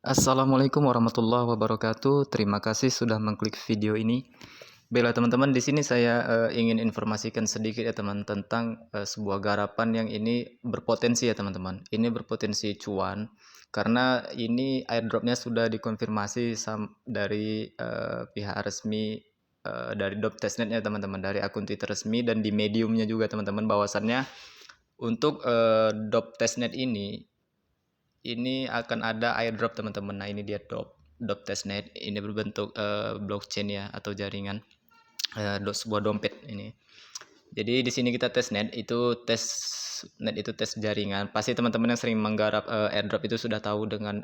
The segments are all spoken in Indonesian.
Assalamualaikum warahmatullahi wabarakatuh. Terima kasih sudah mengklik video ini. Baiklah teman-teman, di sini saya ingin informasikan sedikit ya teman tentang sebuah garapan yang ini berpotensi ya teman-teman. Ini berpotensi cuan karena ini airdropnya sudah dikonfirmasi dari pihak resmi dari Dop.Testnet ya teman-teman, dari akun Twitter resmi dan di mediumnya juga teman-teman, bahwasannya untuk Dop.Testnet ini akan ada airdrop teman-teman. Nah ini dia Dop.Testnet, ini berbentuk blockchain ya atau jaringan sebuah dompet ini. Jadi di sini kita testnet itu tes jaringan. Pasti teman-teman yang sering menggarap airdrop itu sudah tahu dengan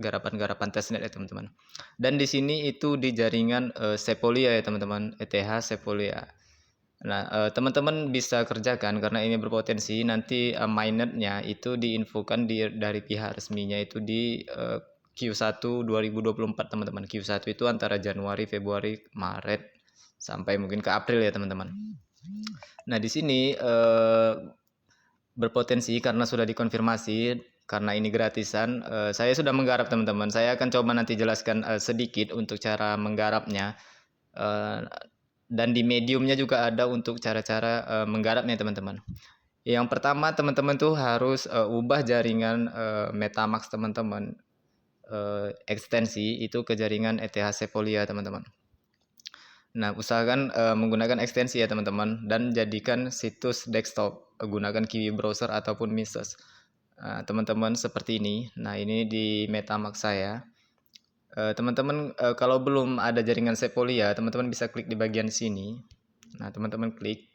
garapan-garapan testnet ya teman-teman. Dan di sini itu di jaringan Sepolia ya teman-teman, ETH Sepolia. Nah, teman-teman bisa kerjakan karena ini berpotensi nanti mainnetnya itu diinfokan dari pihak resminya itu di Q1 2024 teman-teman. Q1 itu antara Januari, Februari, Maret sampai mungkin ke April ya teman-teman. Nah, di sini berpotensi karena sudah dikonfirmasi, karena ini gratisan. Saya sudah menggarap teman-teman. Saya akan coba nanti jelaskan sedikit untuk cara menggarapnya. Dan di mediumnya juga ada untuk cara-cara menggarapnya teman-teman. Yang pertama teman-teman tuh harus ubah jaringan MetaMask teman-teman, ekstensi itu ke jaringan ETH Sepolia teman-teman. Nah, usahakan menggunakan ekstensi ya teman-teman, dan jadikan situs desktop, gunakan Kiwi Browser ataupun Mises. Teman-teman seperti ini. Nah, ini di MetaMask saya. Teman-teman kalau belum ada jaringan Sepolia, teman-teman bisa klik di bagian sini. Nah, teman-teman klik.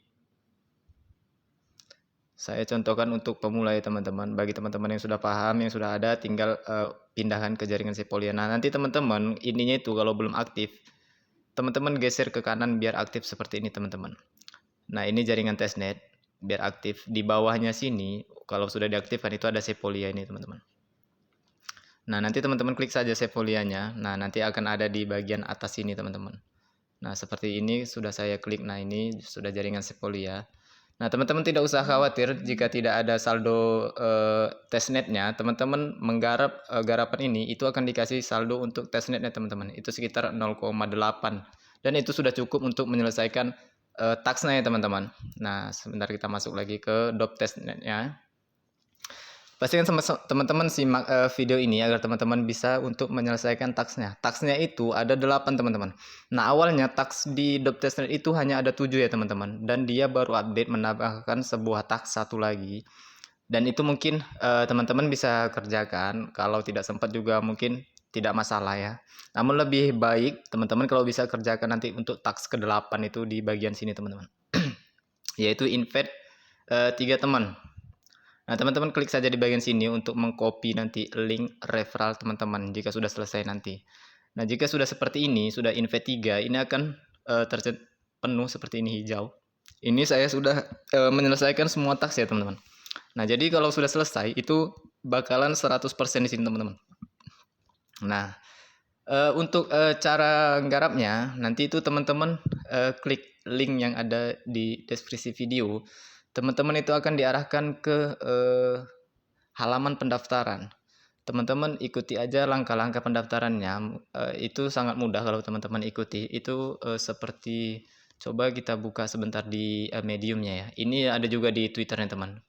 Saya contohkan untuk pemula ya teman-teman. Bagi teman-teman yang sudah paham, yang sudah ada, tinggal pindahkan ke jaringan Sepolia. Nah, nanti teman-teman ininya itu kalau belum aktif, teman-teman geser ke kanan biar aktif seperti ini teman-teman. Nah, ini jaringan testnet biar aktif. Di bawahnya sini kalau sudah diaktifkan itu ada Sepolia ini teman-teman. Nah, nanti teman-teman klik saja Sepolianya. Nah, nanti akan ada di bagian atas sini teman-teman. Nah, seperti ini sudah saya klik. Nah, ini sudah jaringan Sepolia. Nah, teman-teman tidak usah khawatir jika tidak ada saldo testnetnya. Teman-teman menggarap garapan ini, itu akan dikasih saldo untuk testnetnya teman-teman. Itu sekitar 0,8. Dan itu sudah cukup untuk menyelesaikan taksnya ya teman-teman. Nah, sebentar kita masuk lagi ke Dop.Testnetnya. Pastikan teman-teman simak video ini agar teman-teman bisa untuk menyelesaikan taksnya. Taksnya itu ada 8 teman-teman. Nah, awalnya taks di Dop.Testnet itu hanya ada 7 ya teman-teman. Dan dia baru update menambahkan sebuah taks satu lagi. Dan itu mungkin teman-teman bisa kerjakan. Kalau tidak sempat juga mungkin tidak masalah ya. Namun lebih baik teman-teman kalau bisa kerjakan nanti untuk taks ke-8 itu di bagian sini teman-teman. Yaitu invite 3 teman. Nah, teman-teman klik saja di bagian sini untuk mengcopy nanti link referral teman-teman jika sudah selesai nanti. Nah, jika sudah seperti ini, sudah invite 3, ini akan penuh seperti ini hijau. Ini saya sudah menyelesaikan semua taks ya, teman-teman. Nah, jadi kalau sudah selesai, itu bakalan 100% di sini, teman-teman. Nah, untuk cara nggarapnya, nanti itu teman-teman klik link yang ada di deskripsi video. Teman-teman itu akan diarahkan ke halaman pendaftaran. Teman-teman ikuti aja langkah-langkah pendaftarannya. Itu sangat mudah kalau teman-teman ikuti. Itu seperti, coba kita buka sebentar di mediumnya ya. Ini ada juga di Twitternya teman.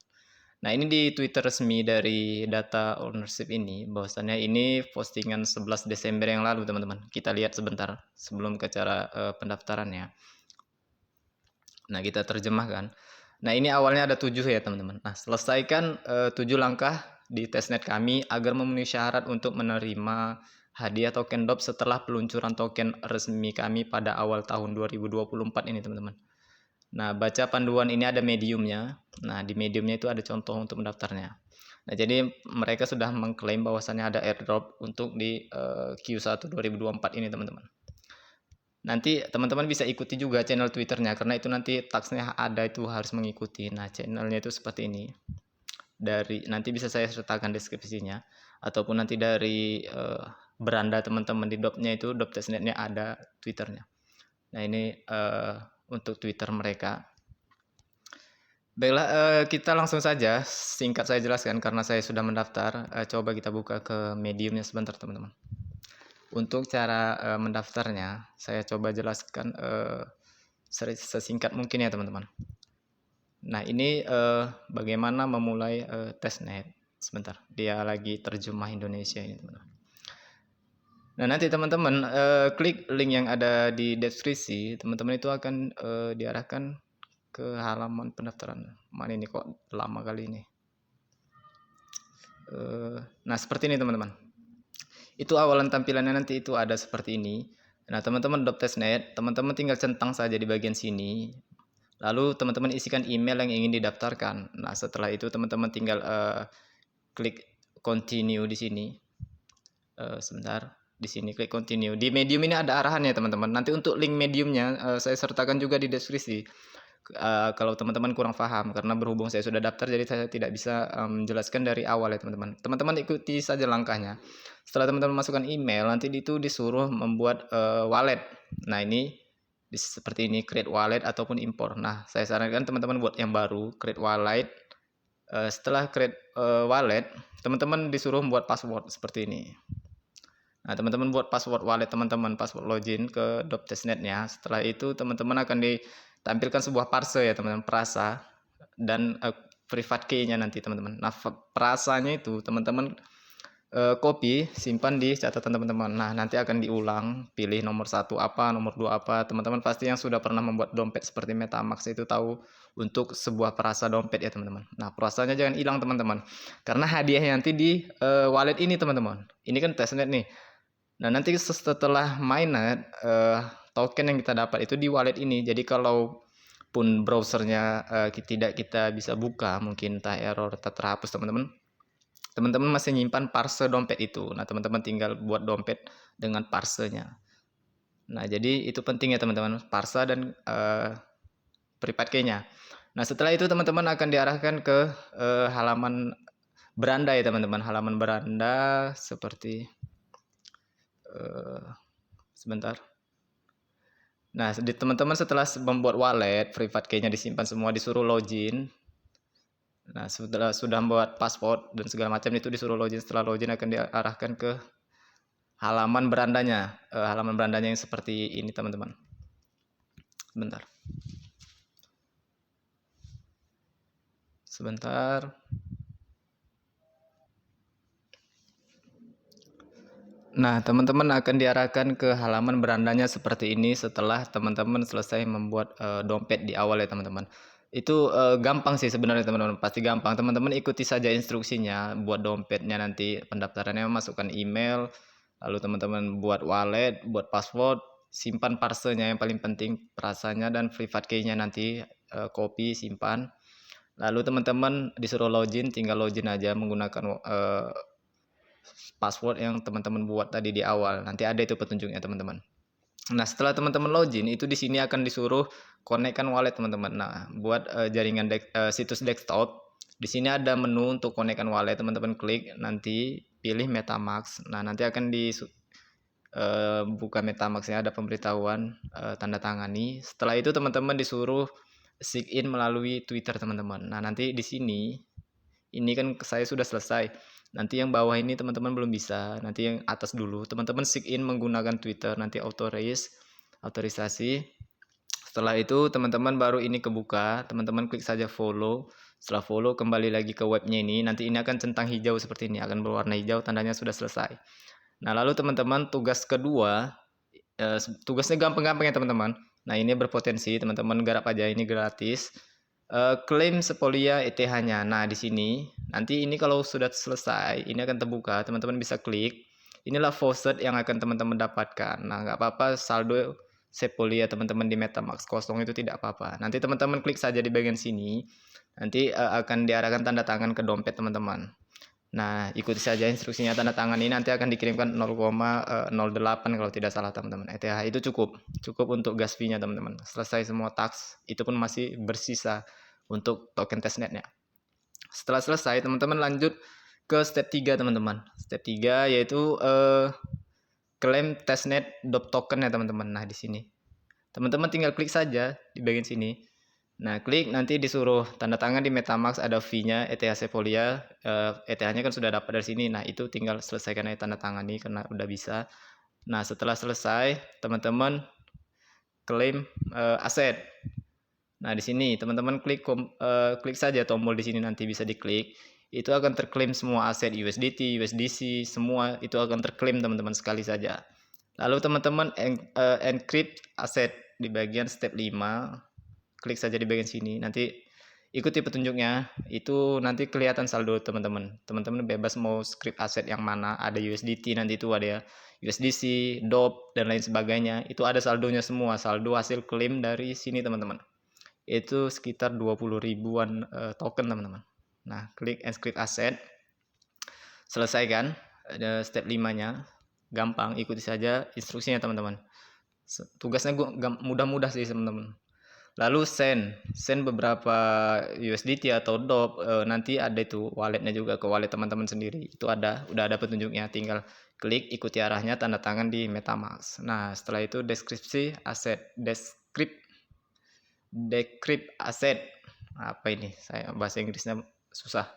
Nah, ini di Twitter resmi dari data ownership ini, bahwasannya ini postingan 11 Desember yang lalu teman-teman. Kita lihat sebentar sebelum ke cara pendaftarannya. Nah, kita terjemahkan. Nah, ini awalnya ada 7 ya teman-teman. Nah, selesaikan 7 langkah di testnet kami agar memenuhi syarat untuk menerima hadiah token DOP setelah peluncuran token resmi kami pada awal tahun 2024 ini teman-teman. Nah, baca panduan ini ada mediumnya. Nah, di mediumnya itu ada contoh untuk mendaftarnya. Nah, jadi mereka sudah mengklaim bahwasannya ada airdrop untuk di Q1 2024 ini teman-teman. Nanti teman-teman bisa ikuti juga channel Twitternya, karena itu nanti tagsnya ada, itu harus mengikuti. Nah, channelnya itu seperti ini. Nanti bisa saya sertakan deskripsinya, ataupun nanti dari beranda teman-teman di Dop.nya itu, Dop.Testnet-nya ada Twitternya. Nah, ini untuk Twitter mereka. Baiklah, kita langsung saja singkat saya jelaskan karena saya sudah mendaftar, coba kita buka ke Medium-nya sebentar teman-teman. Untuk cara, mendaftarnya saya coba jelaskan, sesingkat mungkin ya teman-teman. Nah ini, bagaimana memulai, testnet. Sebentar, dia lagi terjemah Indonesia ini teman-teman. Nah nanti teman-teman, klik link yang ada di deskripsi, teman-teman itu akan, diarahkan ke halaman pendaftaran. Mana ini kok lama kali ini. Nah seperti ini teman-teman. Itu awalan tampilannya nanti itu ada seperti ini. Nah teman-teman testnet, teman-teman tinggal centang saja di bagian sini. Lalu teman-teman isikan email yang ingin didaftarkan. Nah setelah itu teman-teman tinggal klik continue di sini. Sebentar, di sini klik continue. Di Medium ini ada arahannya teman-teman. Nanti untuk link Mediumnya saya sertakan juga di deskripsi. Kalau teman-teman kurang paham karena berhubung saya sudah daftar jadi saya tidak bisa menjelaskan dari awal ya teman-teman. Teman-teman ikuti saja langkahnya. Setelah teman-teman masukkan email nanti itu disuruh membuat wallet. Nah ini seperti ini, create wallet ataupun import. Nah saya sarankan teman-teman buat yang baru, create wallet. Setelah create wallet, teman-teman disuruh membuat password seperti ini. Nah, teman-teman buat password wallet teman-teman, password login ke testnet-nya. Setelah itu teman-teman akan ditampilkan sebuah parse ya teman-teman, perasa dan private key-nya nanti teman-teman. Nah, perasanya itu teman-teman copy, simpan di catatan teman-teman. Nah, nanti akan diulang, pilih nomor 1 apa, nomor 2 apa. Teman-teman pasti yang sudah pernah membuat dompet seperti MetaMask itu tahu untuk sebuah perasa dompet ya teman-teman. Nah, perasanya jangan hilang teman-teman. Karena hadiahnya nanti di wallet ini teman-teman. Ini kan testnet nih. Nah, nanti setelah mainnet, token yang kita dapat itu di wallet ini. Jadi kalau pun browsernya tidak kita bisa buka, mungkin entah error, terhapus teman-teman. Teman-teman masih nyimpan parse dompet itu. Nah, teman-teman tinggal buat dompet dengan parsenya. Nah, jadi itu penting ya teman-teman, parsa dan private key-nya. Nah, setelah itu teman-teman akan diarahkan ke halaman beranda ya teman-teman. Halaman beranda seperti sebentar. Nah, teman-teman setelah membuat wallet, private key-nya disimpan semua, disuruh login. Nah, setelah sudah membuat password dan segala macam itu disuruh login. Setelah login akan diarahkan ke halaman berandanya. Halaman berandanya yang seperti ini, teman-teman. Sebentar. Sebentar. Nah, teman-teman akan diarahkan ke halaman berandanya seperti ini setelah teman-teman selesai membuat dompet di awal ya teman-teman. Itu gampang sih sebenarnya teman-teman, pasti gampang. Teman-teman ikuti saja instruksinya buat dompetnya nanti pendaftarannya masukkan email, lalu teman-teman buat wallet, buat password, simpan parsenya yang paling penting, perasanya dan private key-nya nanti copy, simpan. Lalu teman-teman disuruh login, tinggal login aja menggunakan password yang teman-teman buat tadi di awal. Nanti ada itu petunjuknya teman-teman. Nah, setelah teman-teman login itu di sini akan disuruh konekkan wallet teman-teman. Nah, buat jaringan situs desktop, di sini ada menu untuk konekkan wallet, teman-teman klik, nanti pilih MetaMask. Nah, nanti akan buka MetaMask-nya, ada pemberitahuan tanda tangani. Setelah itu teman-teman disuruh sign in melalui Twitter teman-teman. Nah, nanti di sini ini kan saya sudah selesai. Nanti yang bawah ini teman-teman belum bisa. Nanti yang atas dulu. Teman-teman sign in menggunakan Twitter. Nanti autorisasi. Setelah itu teman-teman baru ini kebuka. Teman-teman klik saja follow. Setelah follow kembali lagi ke webnya ini. Nanti ini akan centang hijau seperti ini. Akan berwarna hijau tandanya sudah selesai. Nah lalu teman-teman tugas kedua. Tugasnya gampang-gampang ya teman-teman. Nah ini berpotensi. Teman-teman garap aja, ini gratis. Klaim Sepolia ETH-nya. Nah, di sini nanti ini kalau sudah selesai, ini akan terbuka, teman-teman bisa klik. Inilah faucet yang akan teman-teman dapatkan. Nah, nggak apa-apa saldo Sepolia teman-teman di MetaMask kosong itu tidak apa-apa. Nanti teman-teman klik saja di bagian sini. Nanti akan diarahkan tanda tangan ke dompet teman-teman. Nah, ikuti saja instruksinya, tanda tangan ini nanti akan dikirimkan 0,08 kalau tidak salah teman-teman. ETH itu cukup untuk gas fee-nya teman-teman. Selesai semua tax, itu pun masih bersisa untuk token testnet-nya. Setelah selesai, teman-teman lanjut ke step 3 teman-teman. Step 3 yaitu klaim testnet token ya teman-teman. Nah, di sini. Teman-teman tinggal klik saja di bagian sini. Nah, klik nanti disuruh tanda tangan di MetaMask, ada fee-nya ETH Sepolia, ETH-nya kan sudah dapat dari sini. Nah, itu tinggal selesaikan aja tanda tangani karena udah bisa. Nah, setelah selesai, teman-teman klaim aset. Nah, di sini teman-teman klik saja tombol di sini, nanti bisa diklik. Itu akan terklaim semua aset USDT, USDC, semua itu akan terklaim teman-teman sekali saja. Lalu teman-teman encrypt aset di bagian step 5. Klik saja di bagian sini. Nanti ikuti petunjuknya. Itu nanti kelihatan saldo teman-teman. Teman-teman bebas mau script aset yang mana. Ada USDT, nanti itu ada USDC, DOP, dan lain sebagainya. Itu ada saldonya semua. Saldo hasil klaim dari sini teman-teman. Itu sekitar 20 ribuan token teman-teman. Nah, klik encrypt aset. Selesaikan ada step 5-nya. Gampang, ikuti saja instruksinya teman-teman. Tugasnya mudah-mudah sih teman-teman. Lalu send beberapa USDT atau DOP, nanti ada itu walletnya juga ke wallet teman-teman sendiri. Itu udah ada petunjuknya, tinggal klik ikuti arahnya, tanda tangan di MetaMask. Nah, setelah itu deskripsi aset, decrypt aset. Apa ini? Saya bahasa Inggrisnya susah.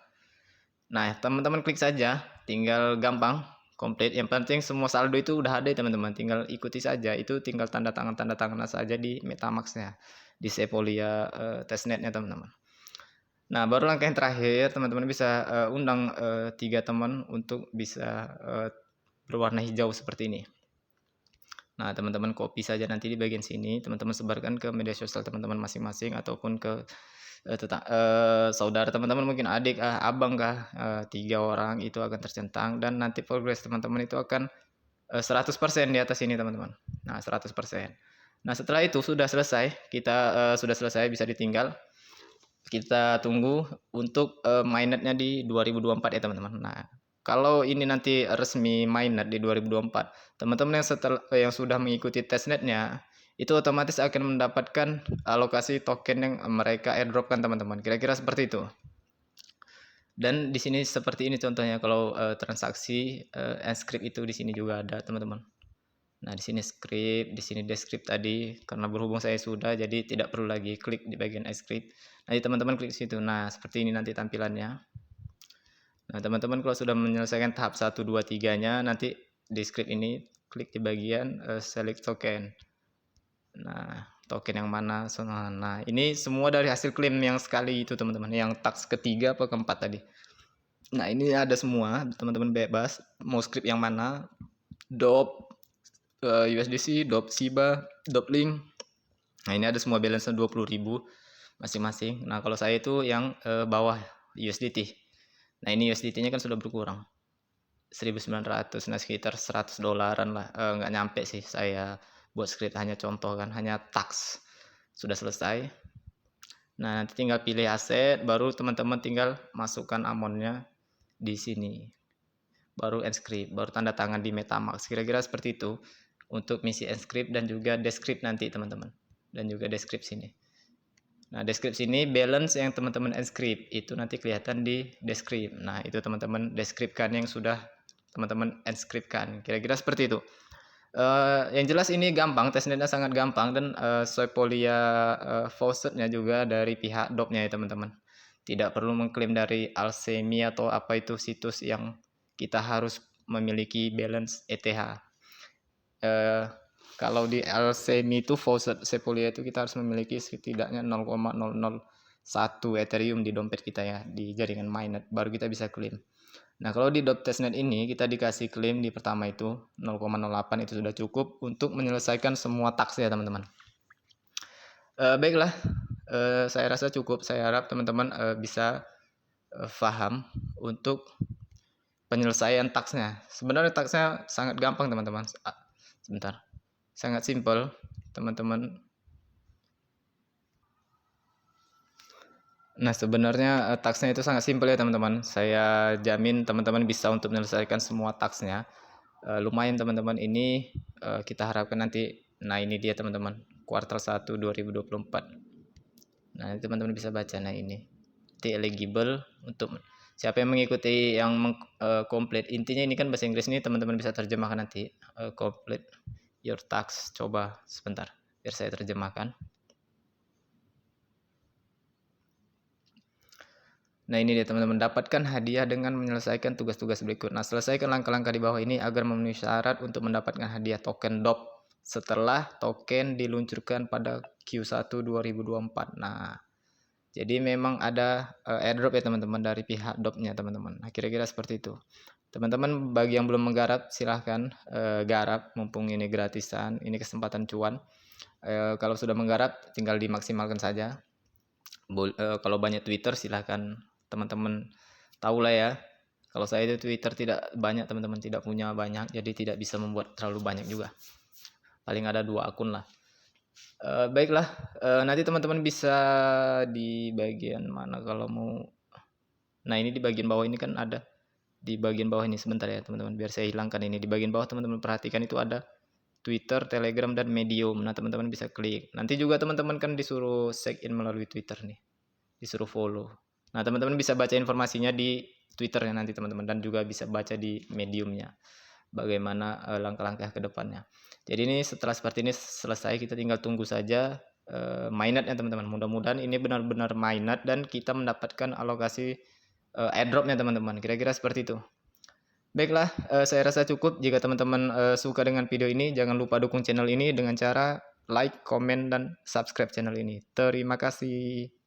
Nah, teman-teman klik saja, tinggal gampang, komplit. Yang penting semua saldo itu udah ada teman-teman, tinggal ikuti saja. Itu tinggal tanda tangan saja di MetaMask-nya, di Sepolia testnet-nya teman-teman. Nah, baru langkah yang terakhir, teman-teman bisa undang 3 teman untuk bisa berwarna hijau seperti ini. Nah, teman-teman copy saja nanti di bagian sini, teman-teman sebarkan ke media sosial teman-teman masing-masing ataupun ke saudara teman-teman, mungkin adik abang 3 orang itu akan tercentang, dan nanti progres teman-teman itu akan 100% di atas ini teman-teman. Nah, 100%. Nah, setelah itu sudah selesai, kita sudah selesai, bisa ditinggal. Kita tunggu untuk mainnetnya di 2024 ya teman-teman. Nah, kalau ini nanti resmi mainnet di 2024, teman-teman yang sudah mengikuti testnetnya itu otomatis akan mendapatkan alokasi token yang mereka airdropkan teman-teman. Kira-kira seperti itu. Dan di sini seperti ini contohnya kalau transaksi Enscript itu di sini juga ada teman-teman. Nah, di sini script, di sini descript tadi, karena berhubung saya sudah, jadi tidak perlu lagi klik di bagian script. Nanti teman-teman klik situ. Nah, seperti ini nanti tampilannya. Nah, teman-teman kalau sudah menyelesaikan tahap 1, 2, 3-nya, nanti di script ini klik di bagian select token. Nah, token yang mana? Nah, ini semua dari hasil klaim yang sekali itu teman-teman, yang tax ketiga apa keempat tadi. Nah, ini ada semua, teman-teman bebas mau script yang mana, DOP, USDC, DOP SIBA, DOP Link. Nah, ini ada semua balance 20.000 masing-masing. Nah, kalau saya itu yang bawah USDT. Nah, ini USDT-nya kan sudah berkurang 1.900, nah sekitar $100 lah. Nggak nyampe sih, saya buat script hanya contoh kan, hanya tax. Sudah selesai. Nah, nanti tinggal pilih aset, baru teman-teman tinggal masukkan amonnya di sini. Baru Enscript, baru tanda tangan di MetaMask. Kira-kira seperti itu untuk misi Enscript dan juga Descript nanti teman-teman. Dan juga Descript sini. Nah, Descript sini balance yang teman-teman Enscript itu nanti kelihatan di Descript. Nah, itu teman-teman deskripsikan yang sudah teman-teman Enscriptkan. Kira-kira seperti itu. Yang jelas ini gampang, testnetnya sangat gampang, dan Sepolia faucetnya juga dari pihak DOP-nya ya teman-teman. Tidak perlu mengklaim dari Alchemy atau apa itu situs yang kita harus memiliki balance ETH. Kalau di Alchemy itu faucet Sepolia itu kita harus memiliki setidaknya 0,001 Ethereum di dompet kita ya, di jaringan mainnet, baru kita bisa klaim. Nah, kalau di DOP testnet ini kita dikasih klaim di pertama itu 0,08, itu sudah cukup untuk menyelesaikan semua tax ya teman-teman. Baiklah, saya rasa cukup. Saya harap teman-teman bisa paham untuk penyelesaian taxnya. Sebenarnya taxnya sangat gampang teman-teman. Sebentar, sangat simpel teman-teman. Nah, sebenarnya taxnya itu sangat simpel ya teman-teman. Saya jamin teman-teman bisa untuk menyelesaikan semua taxnya. Lumayan teman-teman, ini kita harapkan nanti. Nah, ini dia teman-teman, kuartal 1 2024. Nah, teman-teman bisa baca. Nah, ini eligible untuk siapa yang mengikuti yang komplit. Intinya ini kan bahasa Inggris, ini teman-teman bisa terjemahkan nanti. Complete your tax. Coba sebentar biar saya terjemahkan. Nah ini dia teman-teman, dapatkan hadiah dengan menyelesaikan tugas-tugas berikut. Nah selesaikan langkah-langkah di bawah ini agar memenuhi syarat untuk mendapatkan hadiah token DOP setelah token diluncurkan pada Q1 2024. Nah jadi memang ada airdrop ya teman-teman dari pihak DOP-nya teman-teman. Nah kira-kira seperti itu. Teman-teman bagi yang belum menggarap silahkan garap, mumpung ini gratisan, ini kesempatan cuan. Kalau sudah menggarap tinggal dimaksimalkan saja. Kalau banyak Twitter silahkan teman-teman tahu lah ya. Kalau saya itu Twitter tidak banyak teman-teman, tidak punya banyak, jadi tidak bisa membuat terlalu banyak juga. Paling ada 2 akun lah. Baiklah, nanti teman-teman bisa di bagian mana kalau mau. Nah ini di bagian bawah ini kan ada, di bagian bawah ini sebentar ya teman-teman, biar saya hilangkan ini. Di bagian bawah teman-teman perhatikan itu ada Twitter, Telegram, dan Medium. Nah teman-teman bisa klik. Nanti juga teman-teman kan disuruh check in melalui Twitter nih, disuruh follow. Nah teman-teman bisa baca informasinya di Twitternya nanti teman-teman, dan juga bisa baca di Mediumnya bagaimana langkah-langkah ke depannya. Jadi ini setelah seperti ini selesai, kita tinggal tunggu saja mainnet ya teman-teman. Mudah-mudahan ini benar-benar mainnet dan kita mendapatkan alokasi airdropnya teman-teman. Kira-kira seperti itu. Baiklah, saya rasa cukup. Jika teman-teman suka dengan video ini, jangan lupa dukung channel ini dengan cara like, komen, dan subscribe channel ini. Terima kasih.